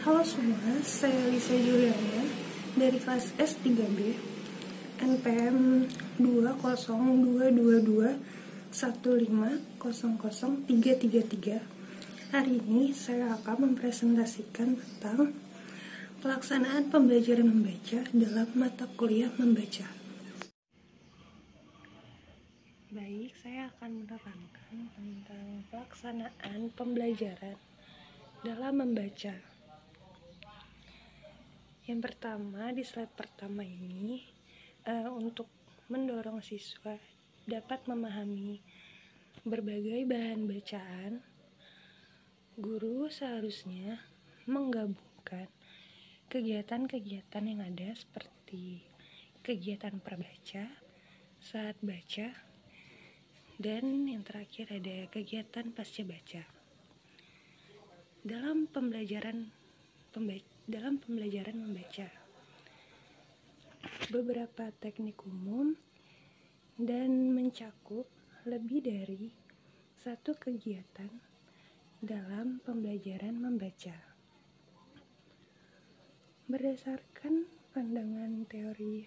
Halo semua, saya Lisa Juliana dari kelas S3B NPM 2022215000333. Hari ini saya akan mempresentasikan tentang pelaksanaan pembelajaran membaca dalam mata kuliah membaca. Baik, saya akan menerangkan tentang pelaksanaan pembelajaran dalam membaca. Yang pertama, di slide pertama ini untuk mendorong siswa dapat memahami berbagai bahan bacaan, guru seharusnya menggabungkan kegiatan-kegiatan yang ada seperti kegiatan prabaca, saat baca, dan yang terakhir ada kegiatan pasca baca. Dalam pembelajaran membaca, beberapa teknik umum dan mencakup lebih dari satu kegiatan dalam pembelajaran membaca. Berdasarkan pandangan teori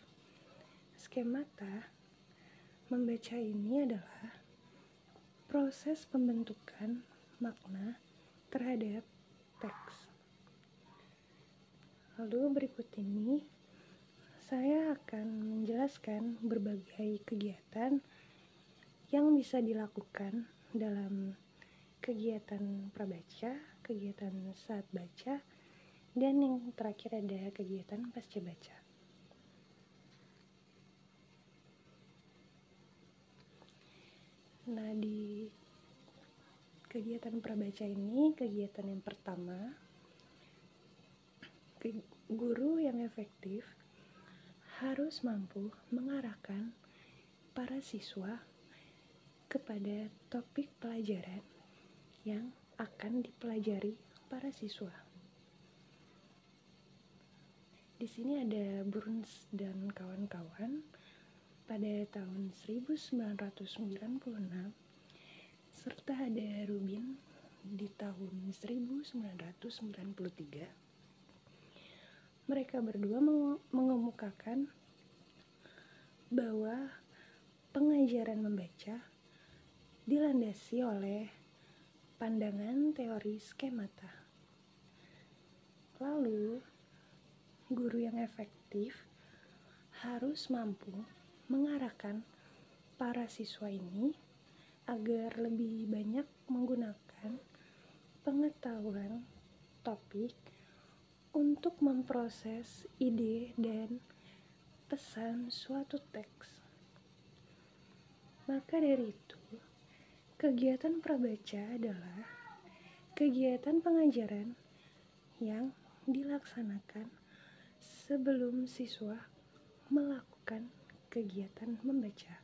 skemata, membaca ini adalah proses pembentukan makna terhadap teks. Lalu berikut ini saya akan menjelaskan berbagai kegiatan yang bisa dilakukan dalam kegiatan prabaca, kegiatan saat baca, dan yang terakhir ada kegiatan pasca baca. Nah, di kegiatan prabaca ini, kegiatan yang pertama, guru yang efektif harus mampu mengarahkan para siswa kepada topik pelajaran yang akan dipelajari para siswa. Di sini ada Burns dan kawan-kawan pada tahun 1996, serta ada Rubin di tahun 1993. Mereka berdua mengemukakan bahwa pengajaran membaca dilandasi oleh pandangan teori skemata. Lalu, guru yang efektif harus mampu mengarahkan para siswa ini agar lebih banyak menggunakan pengetahuan topik untuk memproses ide dan pesan suatu teks. Maka dari itu, kegiatan prabaca adalah kegiatan pengajaran yang dilaksanakan sebelum siswa melakukan kegiatan membaca.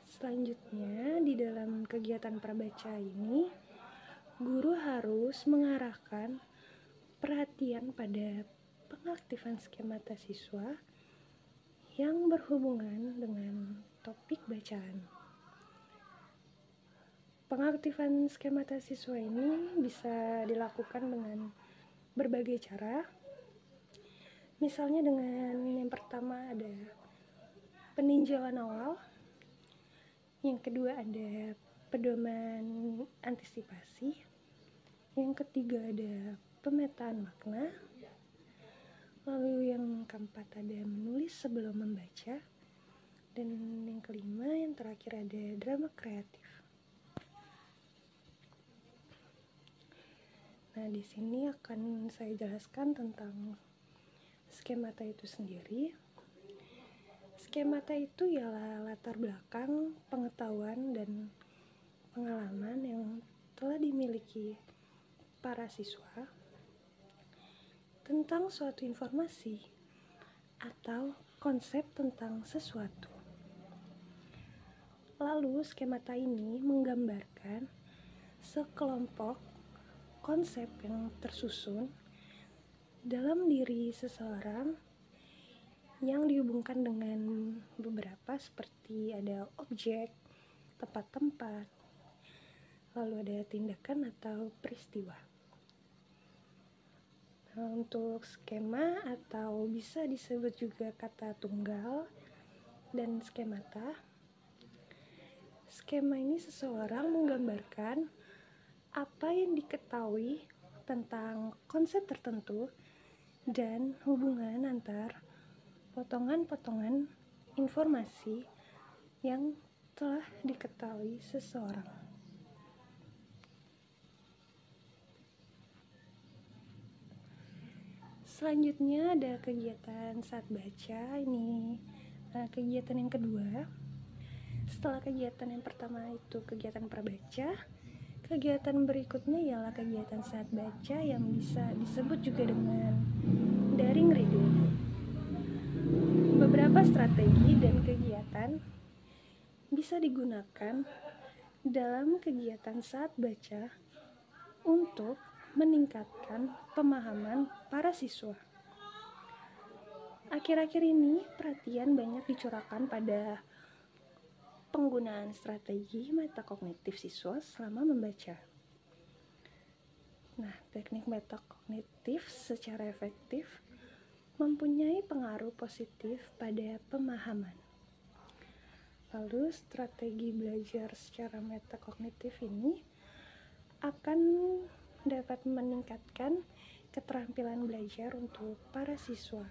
Selanjutnya, di dalam kegiatan prabaca ini, guru harus mengarahkan perhatian pada pengaktifan skemata siswa yang berhubungan dengan topik bacaan. Pengaktifan skemata siswa ini bisa dilakukan dengan berbagai cara. Misalnya dengan yang pertama ada peninjauan awal, yang kedua ada pedoman antisipasi, yang ketiga ada pemetaan makna, lalu yang keempat ada menulis sebelum membaca, dan yang kelima, yang terakhir ada drama kreatif. Nah, di sini akan saya jelaskan tentang skemata itu sendiri. Skemata itu ialah latar belakang pengetahuan dan pengalaman yang telah dimiliki para siswa tentang suatu informasi atau konsep tentang sesuatu. Lalu, skemata ini menggambarkan sekelompok konsep yang tersusun dalam diri seseorang yang dihubungkan dengan beberapa seperti ada objek, tempat-tempat, lalu ada tindakan atau peristiwa. Nah, untuk skema atau bisa disebut juga kata tunggal dan skemata. Skema ini seseorang menggambarkan apa yang diketahui tentang konsep tertentu dan hubungan antar potongan-potongan informasi yang telah diketahui seseorang. Selanjutnya ada kegiatan saat baca. Ini kegiatan yang kedua. Setelah kegiatan yang pertama itu kegiatan prabaca, kegiatan berikutnya ialah kegiatan saat baca yang bisa disebut juga dengan daring reading. Beberapa strategi dan kegiatan bisa digunakan dalam kegiatan saat baca untuk meningkatkan pemahaman para siswa. Akhir-akhir ini perhatian banyak dicurahkan pada penggunaan strategi metakognitif siswa selama membaca. Nah, teknik metakognitif secara efektif mempunyai pengaruh positif pada pemahaman. Lalu strategi belajar secara metakognitif ini akan dapat meningkatkan keterampilan belajar untuk para siswa.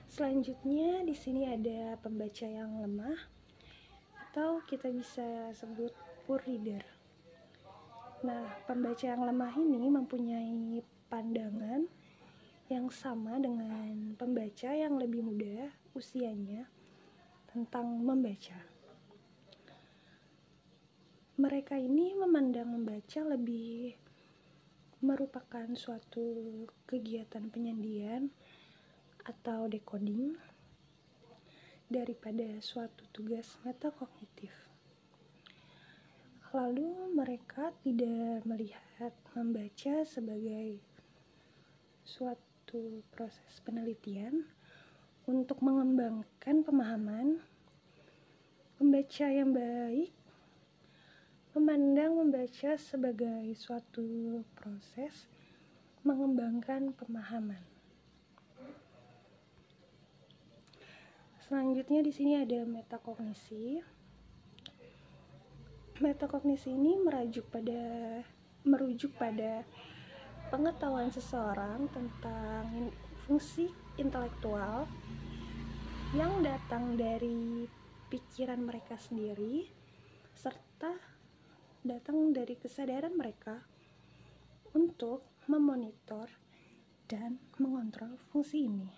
Selanjutnya di sini ada pembaca yang lemah atau kita bisa sebut poor reader. Nah, pembaca yang lemah ini mempunyai pandangan yang sama dengan pembaca yang lebih muda usianya tentang membaca. Mereka ini memandang membaca lebih merupakan suatu kegiatan penyandian atau decoding daripada suatu tugas metakognitif. Lalu mereka tidak melihat membaca sebagai suatu proses penelitian untuk mengembangkan pemahaman. Pembaca yang baik memandang membaca sebagai suatu proses mengembangkan pemahaman. Selanjutnya di sini ada metakognisi. Metakognisi ini merujuk pada pengetahuan seseorang tentang fungsi intelektual yang datang dari pikiran mereka sendiri serta datang dari kesadaran mereka untuk memonitor dan mengontrol fungsi ini.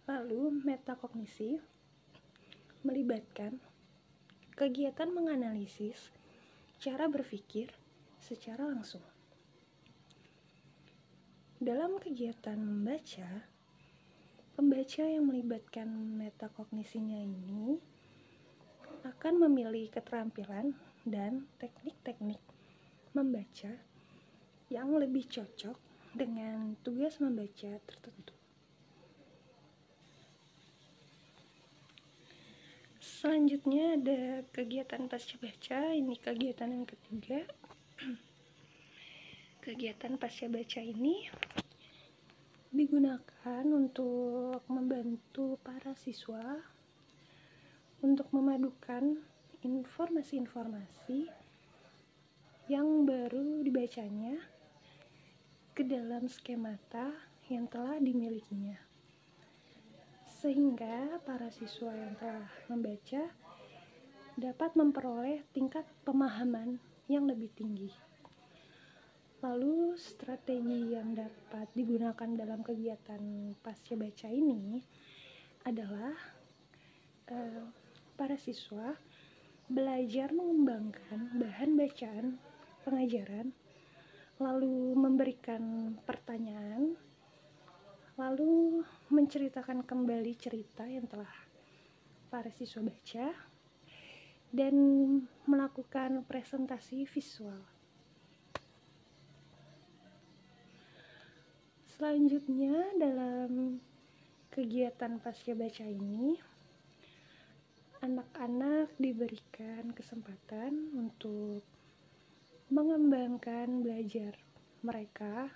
Lalu metakognisi melibatkan kegiatan menganalisis cara berpikir secara langsung. Dalam kegiatan membaca, pembaca yang melibatkan metakognisinya ini akan memilih keterampilan dan teknik-teknik membaca yang lebih cocok dengan tugas membaca tertentu. Selanjutnya ada kegiatan pasca baca. Ini kegiatan yang ketiga. Kegiatan pasca baca ini digunakan untuk membantu para siswa untuk memadukan informasi-informasi yang baru dibacanya ke dalam skemata yang telah dimilikinya, sehingga para siswa yang telah membaca dapat memperoleh tingkat pemahaman yang lebih tinggi. Lalu strategi yang dapat digunakan dalam kegiatan pasca baca ini adalah para siswa belajar mengembangkan bahan bacaan pengajaran, lalu memberikan pertanyaan, lalu menceritakan kembali cerita yang telah para siswa baca, dan melakukan presentasi visual. Selanjutnya dalam kegiatan pasca baca ini anak-anak diberikan kesempatan untuk mengembangkan belajar mereka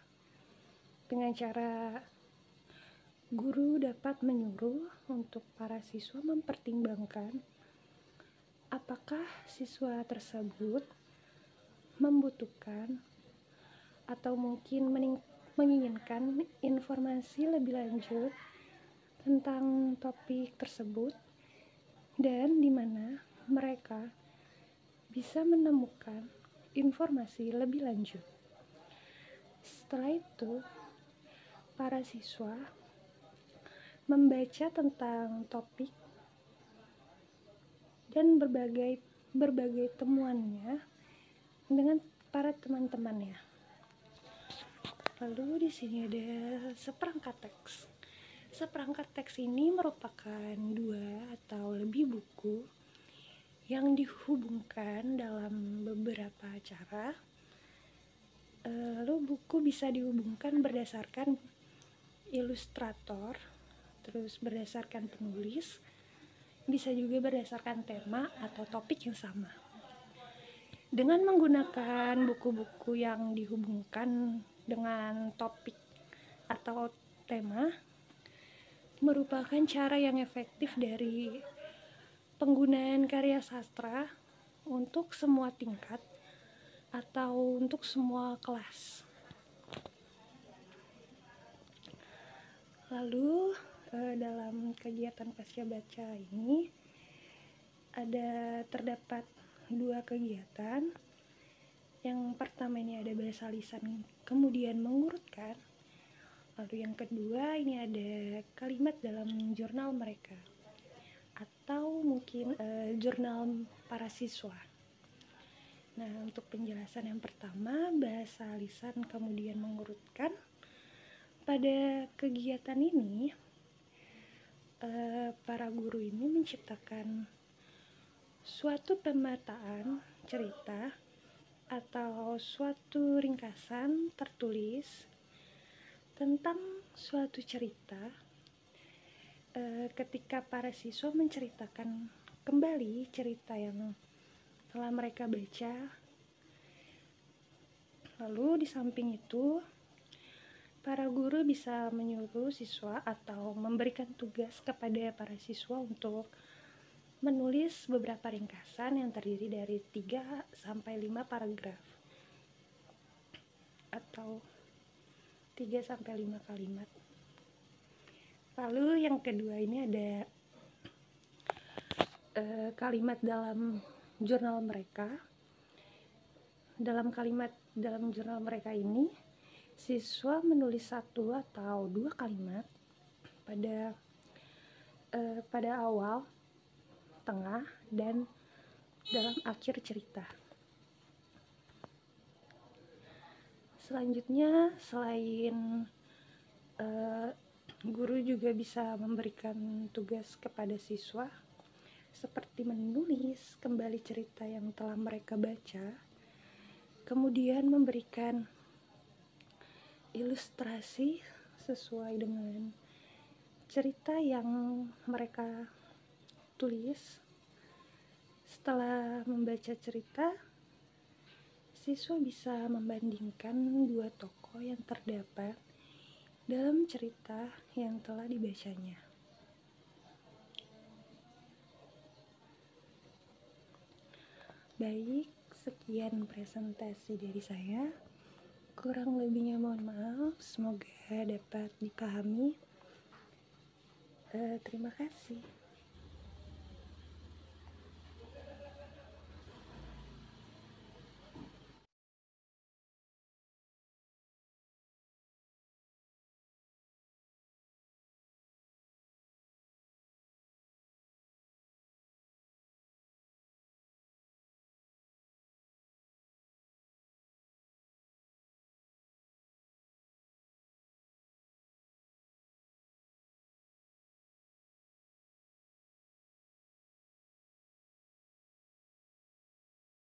dengan cara guru dapat menyuruh untuk para siswa mempertimbangkan apakah siswa tersebut membutuhkan atau mungkin menginginkan informasi lebih lanjut tentang topik tersebut, dan di mana mereka bisa menemukan informasi lebih lanjut. Setelah itu, para siswa membaca tentang topik dan berbagai temuannya dengan para teman-temannya. Lalu di sini ada seperangkat teks. Seperangkat teks ini merupakan 2 atau lebih buku yang dihubungkan dalam beberapa cara. Lalu buku bisa dihubungkan berdasarkan ilustrator, terus berdasarkan penulis, bisa juga berdasarkan tema atau topik yang sama. Dengan menggunakan buku-buku yang dihubungkan dengan topik atau tema merupakan cara yang efektif dari penggunaan karya sastra untuk semua tingkat atau untuk semua kelas. Lalu dalam kegiatan pasca baca ini terdapat 2 kegiatan. Yang pertama ini ada bahasa lisan kemudian mengurutkan. Lalu yang kedua ini ada kalimat dalam jurnal mereka atau mungkin jurnal para siswa. Nah, untuk penjelasan yang pertama, bahasa lisan kemudian mengurutkan. Pada kegiatan ini para guru ini menciptakan suatu pemetaan cerita atau suatu ringkasan tertulis tentang suatu cerita. Ketika para siswa menceritakan kembali cerita yang telah mereka baca, lalu di samping itu para guru bisa menyuruh siswa atau memberikan tugas kepada para siswa untuk menulis beberapa ringkasan yang terdiri dari 3-5 paragraf atau 3-5 kalimat. Lalu yang kedua ini ada kalimat dalam jurnal mereka. Dalam kalimat dalam jurnal mereka ini, siswa menulis 1 atau 2 kalimat pada awal, tengah, dan dalam akhir cerita. Selanjutnya, selain guru juga bisa memberikan tugas kepada siswa seperti menulis kembali cerita yang telah mereka baca, kemudian memberikan ilustrasi sesuai dengan cerita yang mereka tulis. Setelah membaca cerita, siswa bisa membandingkan 2 tokoh yang terdapat dalam cerita yang telah dibacanya. Baik, sekian presentasi dari saya. Kurang lebihnya mohon maaf, semoga dapat dipahami. Terima kasih.